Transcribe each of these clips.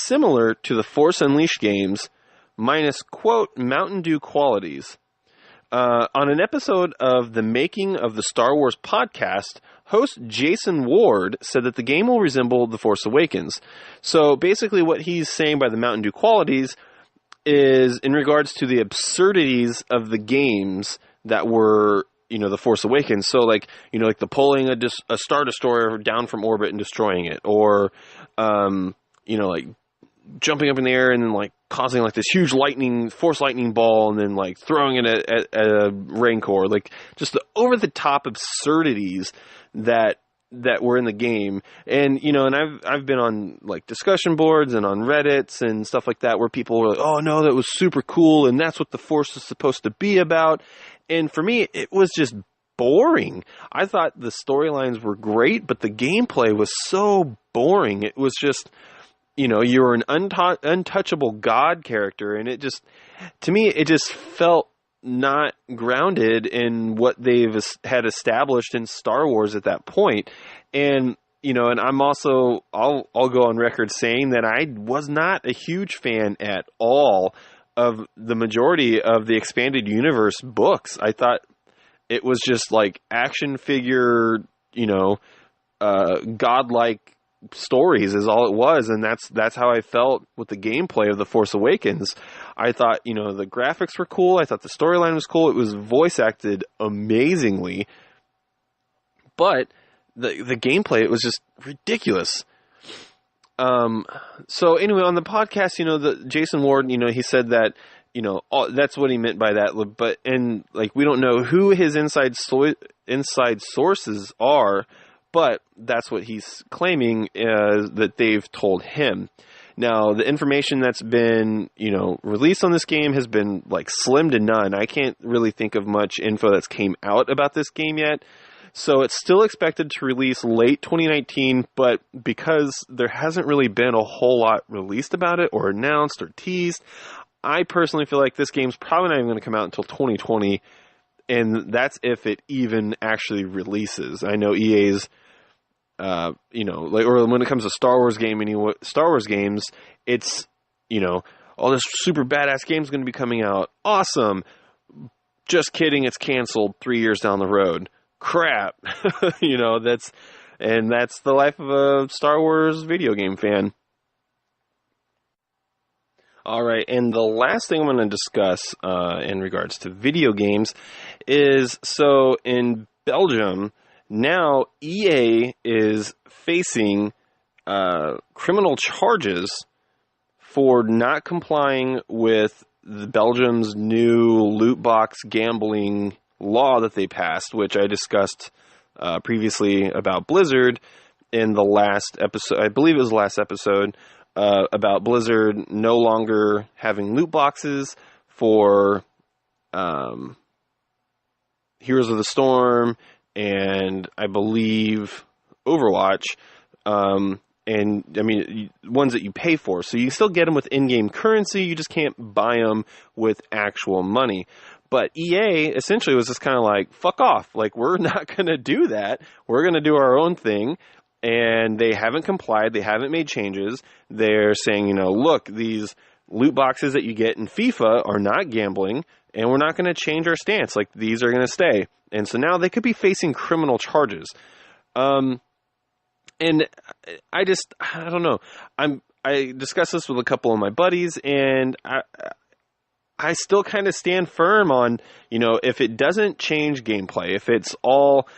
similar to the Force Unleashed games, minus, quote, Mountain Dew qualities. On an episode of the Making of the Star Wars podcast, host Jason Ward said that the game will resemble The Force Awakens. So basically what he's saying by the Mountain Dew qualities is in regards to the absurdities of the games that were, The Force Awakens. So like the pulling a Star Destroyer down from orbit and destroying it, or, like jumping up in the air and then like causing like this huge force lightning ball and then like throwing it at a Rancor, like just the over the top absurdities that were in the game. And and I've been on like discussion boards and on Reddits and stuff like that where people were like, oh no, that was super cool and that's what the Force is supposed to be about. And for me, it was just boring. I thought the storylines were great, but the gameplay was so boring. It was just, you were an untouchable god character, and it just, to me, it just felt not grounded in what they've had established in Star Wars at that point. And, and I'm also, I'll go on record saying that I was not a huge fan at all of the majority of the Expanded Universe books. I thought it was just like action figure, godlike stories is all it was, and that's how I felt with the gameplay of The Force Awakens. I thought, the graphics were cool. I thought the storyline was cool. It was voice acted amazingly, but the gameplay, it was just ridiculous. So anyway, on the podcast, the Jason Ward, he said that, that's what he meant by that. But, and like, we don't know who his inside sources are, but that's what he's claiming that they've told him. Now, the information that's been, released on this game has been like slim to none. I can't really think of much info that's came out about this game yet. So it's still expected to release late 2019, but because there hasn't really been a whole lot released about it or announced or teased, I personally feel like this game's probably not even going to come out until 2020, and that's if it even actually releases. I know EA's, or when it comes to Star Wars games, it's, oh, this super badass game's going to be coming out. Awesome. Just kidding. It's canceled 3 years down the road. Crap. That's the life of a Star Wars video game fan. All right, and the last thing I'm going to discuss in regards to video games is, so in Belgium, now EA is facing criminal charges for not complying with Belgium's new loot box gambling law that they passed, which I discussed previously about Blizzard in the last episode. I believe it was the last episode about Blizzard no longer having loot boxes for Heroes of the Storm and I believe Overwatch, and I mean ones that you pay for. So you still get them with in-game currency, you just can't buy them with actual money. But EA essentially was just kind of like, fuck off. Like, we're not going to do that. We're going to do our own thing. And they haven't complied. They haven't made changes. They're saying, look, these loot boxes that you get in FIFA are not gambling, and we're not going to change our stance. Like, these are going to stay. And so now they could be facing criminal charges. And I don't know. I discussed this with a couple of my buddies, and I still kind of stand firm on, if it doesn't change gameplay, if it's all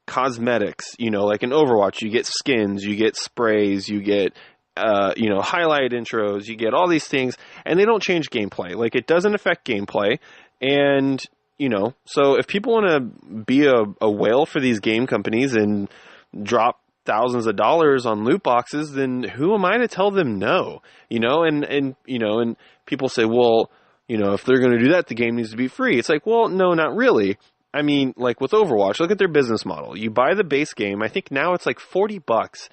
cosmetics, like in Overwatch, you get skins, you get sprays, you get, highlight intros, you get all these things, and they don't change gameplay. Like, it doesn't affect gameplay. And, so if people want to be a whale for these game companies and drop thousands of dollars on loot boxes, then who am I to tell them no? And people say, well, if they're going to do that, the game needs to be free. It's like, well, no, not really. I mean, like with Overwatch, look at their business model. You buy the base game. I think now it's like $40,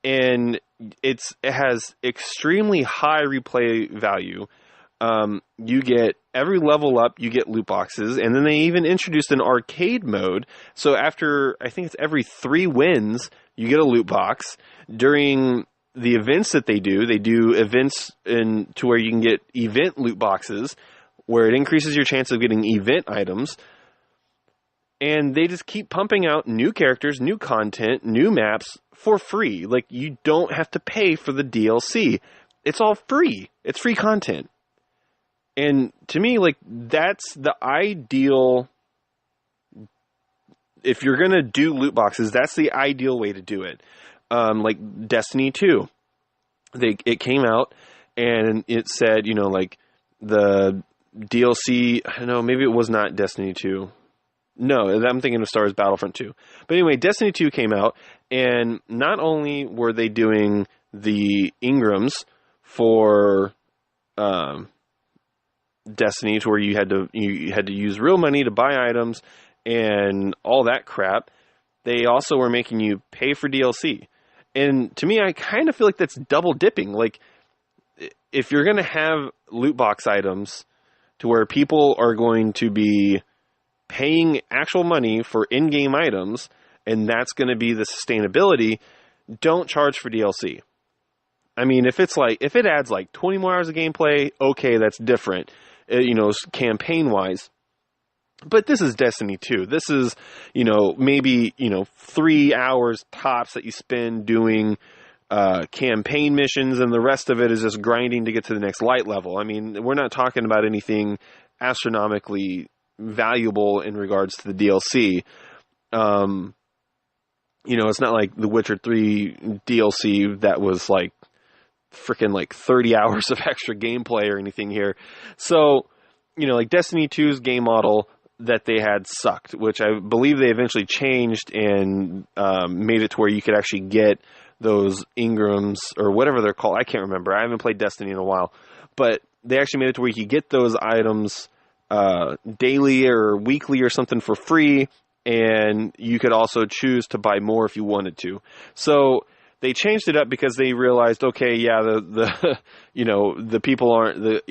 and it has extremely high replay value. You get every level up, you get loot boxes, and then they even introduced an arcade mode. So after, I think it's every 3 wins, you get a loot box. During the events that they do events to where you can get event loot boxes, where it increases your chance of getting event items. And they just keep pumping out new characters, new content, new maps for free. Like, you don't have to pay for the DLC. It's all free. It's free content. And to me, like, that's the ideal. If you're going to do loot boxes, that's the ideal way to do it. Like Destiny 2. It came out and it said, you know, like the DLC, I don't know, maybe it was not Destiny 2. No, I'm thinking of Star Wars Battlefront 2. But anyway, Destiny 2 came out, and not only were they doing the Ingrams for Destiny, to where you had to use real money to buy items and all that crap, they also were making you pay for DLC. And to me, I kind of feel like that's double dipping. Like, if you're going to have loot box items to where people are going to be paying actual money for in-game items, and that's going to be the sustainability, don't charge for DLC. I mean, if it adds like 20 more hours of gameplay, okay, that's different, you know, campaign-wise. But this is Destiny 2. This is, you know, maybe, you know, 3 hours tops that you spend doing campaign missions, and the rest of it is just grinding to get to the next light level. I mean, we're not talking about anything astronomically valuable in regards to the DLC. You know, it's not like the Witcher 3 DLC that was like freaking like 30 hours of extra gameplay or anything here. So, you know, like Destiny 2's game model that they had sucked, which I believe they eventually changed and made it to where you could actually get those Ingrams or whatever they're called. I can't remember. I haven't played Destiny in a while, but they actually made it to where you could get those items daily or weekly or something for free, and you could also choose to buy more if you wanted to. So they changed it up because they realized, okay, yeah, the you know, the people aren't, the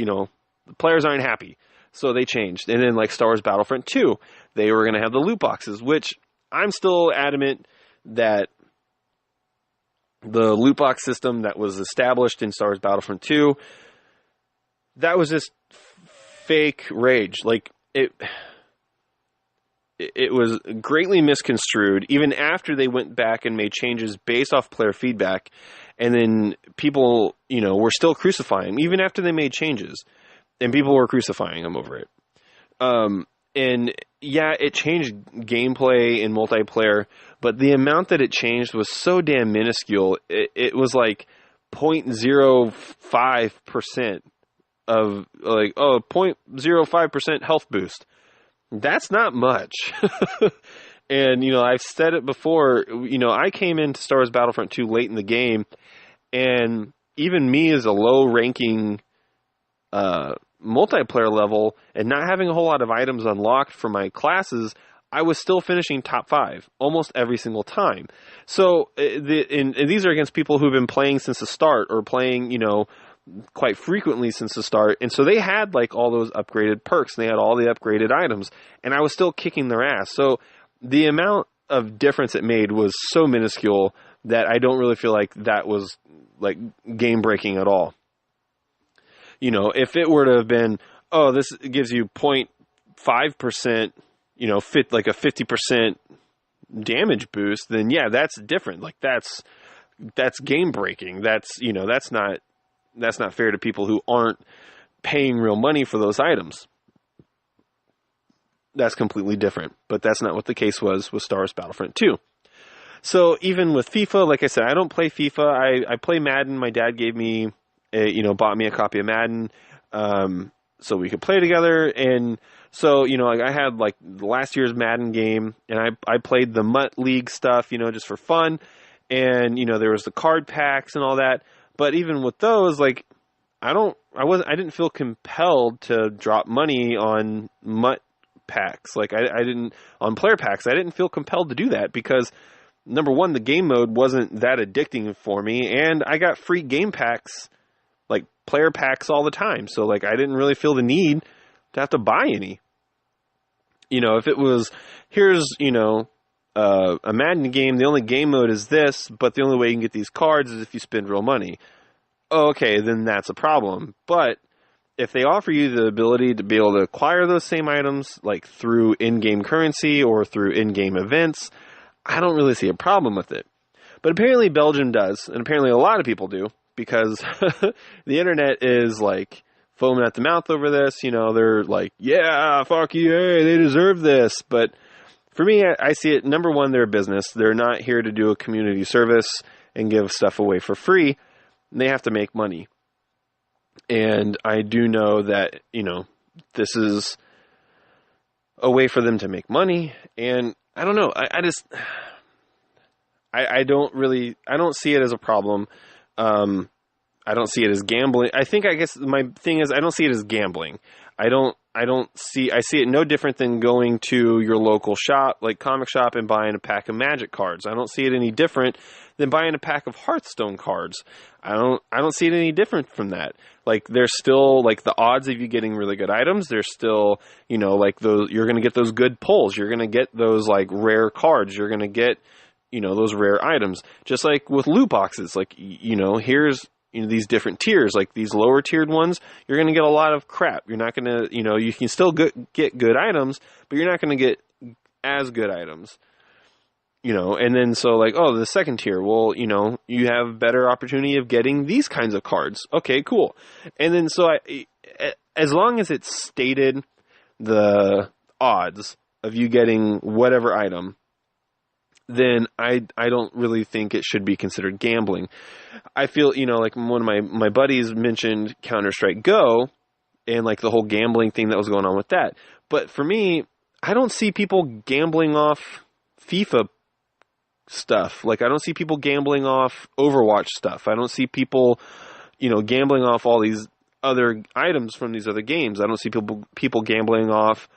players aren't happy. So they changed. And then like Star Wars Battlefront 2, they were going to have the loot boxes, which I'm still adamant that the loot box system that was established in Star Wars Battlefront 2, that was just fake rage. Like, it was greatly misconstrued, even after they went back and made changes based off player feedback, and then people, you know, were still crucifying, even after they made changes, and people were crucifying them over it. And yeah, it changed gameplay and multiplayer, but the amount that it changed was so damn minuscule. It was like 0.05% of like, 0.05% health boost. That's not much. And, you know, I've said it before, you know, I came into Star Wars Battlefront 2 late in the game, and even me as a low ranking multiplayer level and not having a whole lot of items unlocked for my classes, I was still finishing top 5 almost every single time. So and these are against people who've been playing since the start, or playing, you know, quite frequently since the start. And so they had like all those upgraded perks, and they had all the upgraded items, and I was still kicking their ass. So the amount of difference it made was so minuscule that I don't really feel like that was like game breaking at all. You know, if it were to have been, this gives you 0.5%, you know, like a 50% damage boost, then yeah, that's different. Like that's game breaking. That's, you know, that's not fair to people who aren't paying real money for those items. That's completely different. But that's not what the case was with Star Wars Battlefront 2. So even with FIFA, like I said, I don't play FIFA. I play Madden. My dad gave me, bought me a copy of Madden, so we could play together. And so, you know, like I had like last year's Madden game, and I played the Mutt League stuff, you know, just for fun. And, you know, there was the card packs and all that. But even with those, like, I didn't feel compelled to drop money on Mutt packs. Like I didn't, on player packs, I didn't feel compelled to do that because, number one, the game mode wasn't that addicting for me, and I got free game packs, like player packs, all the time. So like I didn't really feel the need to have to buy any. You know, if it was, here's, you know, a Madden game, the only game mode is this, but the only way you can get these cards is if you spend real money. Oh, okay, then that's a problem. But if they offer you the ability to be able to acquire those same items, like through in-game currency or through in-game events, I don't really see a problem with it. But apparently Belgium does, and apparently a lot of people do, because the internet is like foaming at the mouth over this. You know, they're like, yeah, fuck you, hey, they deserve this. But for me, I see it, number one, they're a business. They're not here to do a community service and give stuff away for free. They have to make money. And I do know that, you know, this is a way for them to make money. And I don't know, I don't see it as a problem. I don't see it as gambling. I guess my thing is I don't see it as gambling. I see it no different than going to your local shop, like comic shop, and buying a pack of Magic cards. I don't see it any different than buying a pack of Hearthstone cards. I don't see it any different from that. Like, there's still, like, the odds of you getting really good items. There's still, you know, like, those, you're going to get those good pulls. You're going to get those, like, rare cards. You're going to get, you know, those rare items. Just like with loot boxes, like, you know, here's, you know, these different tiers, like these lower tiered ones, you're going to get a lot of crap. You're not going to, you know, you can still get good items, but you're not going to get as good items, you know. And then so like, oh, the second tier, well, you know, you have better opportunity of getting these kinds of cards. Okay, cool. And then so as long as it's stated the odds of you getting whatever item, then I don't really think it should be considered gambling. I feel, you know, like one of my buddies mentioned Counter-Strike Go and like the whole gambling thing that was going on with that. But for me, I don't see people gambling off FIFA stuff. Like, I don't see people gambling off Overwatch stuff. I don't see people, you know, gambling off all these other items from these other games. I don't see people gambling off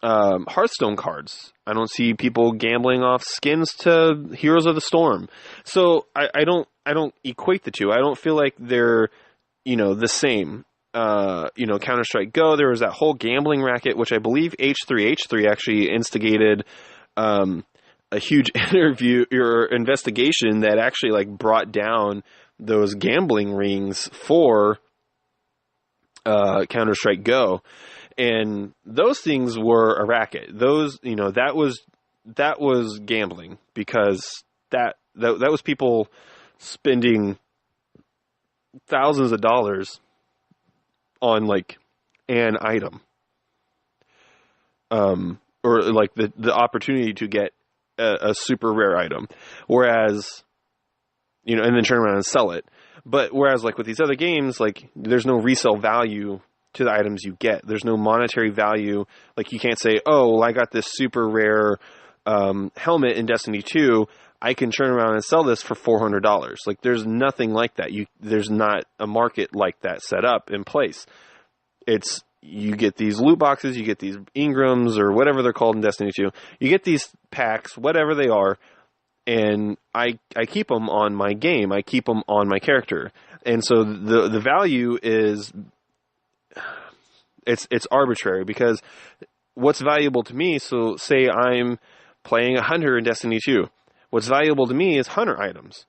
Hearthstone cards. I don't see people gambling off skins to Heroes of the Storm. So I don't equate the two. I don't feel like they're, you know, the same. You know, Counter-Strike Go, there was that whole gambling racket, which I believe H3 actually instigated a huge interview or investigation that actually like brought down those gambling rings for Counter-Strike Go. And those things were a racket. Those, you know, that was gambling, because that was people spending thousands of dollars on like an item, or like the opportunity to get a super rare item, whereas, you know, and then turn around and sell it. But whereas like with these other games, like there's no resale value to the items you get. There's no monetary value. Like, you can't say, oh, well, I got this super rare helmet in Destiny 2. I can turn around and sell this for $400. Like, there's nothing like that. There's not a market like that set up in place. It's, you get these loot boxes, you get these Ingrams or whatever they're called in Destiny 2. You get these packs, whatever they are, and I keep them on my game. I keep them on my character. And so the value is, it's arbitrary, because what's valuable to me, so say I'm playing a hunter in Destiny 2. What's valuable to me is hunter items.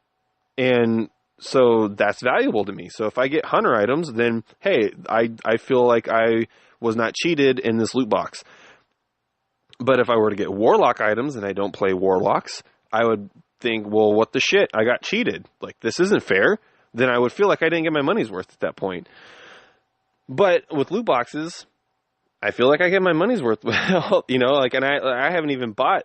And so that's valuable to me. So if I get hunter items, then hey, I feel like I was not cheated in this loot box. But if I were to get warlock items and I don't play warlocks, I would think, well, what the shit? I got cheated. Like, this isn't fair. Then I would feel like I didn't get my money's worth at that point. But with loot boxes, I feel like I get my money's worth. You know, like, and I haven't even bought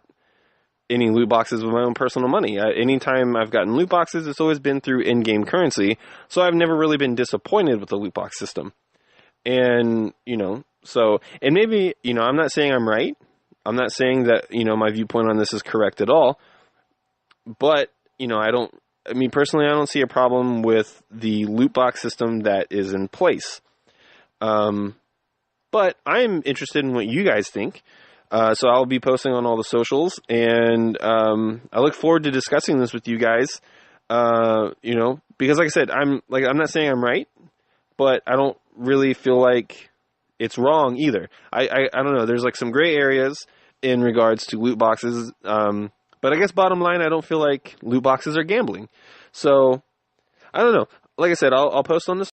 any loot boxes with my own personal money. Anytime I've gotten loot boxes, it's always been through in-game currency. So I've never really been disappointed with the loot box system. And, you know, so, and maybe, you know, I'm not saying I'm right. I'm not saying that, you know, my viewpoint on this is correct at all. But, you know, I mean, personally, I don't see a problem with the loot box system that is in place. But I'm interested in what you guys think. So I'll be posting on all the socials, and I look forward to discussing this with you guys. You know, because like I said, I'm not saying I'm right, but I don't really feel like it's wrong either. I don't know. There's like some gray areas in regards to loot boxes. But I guess bottom line, I don't feel like loot boxes are gambling. So, I don't know. Like I said, I'll post on the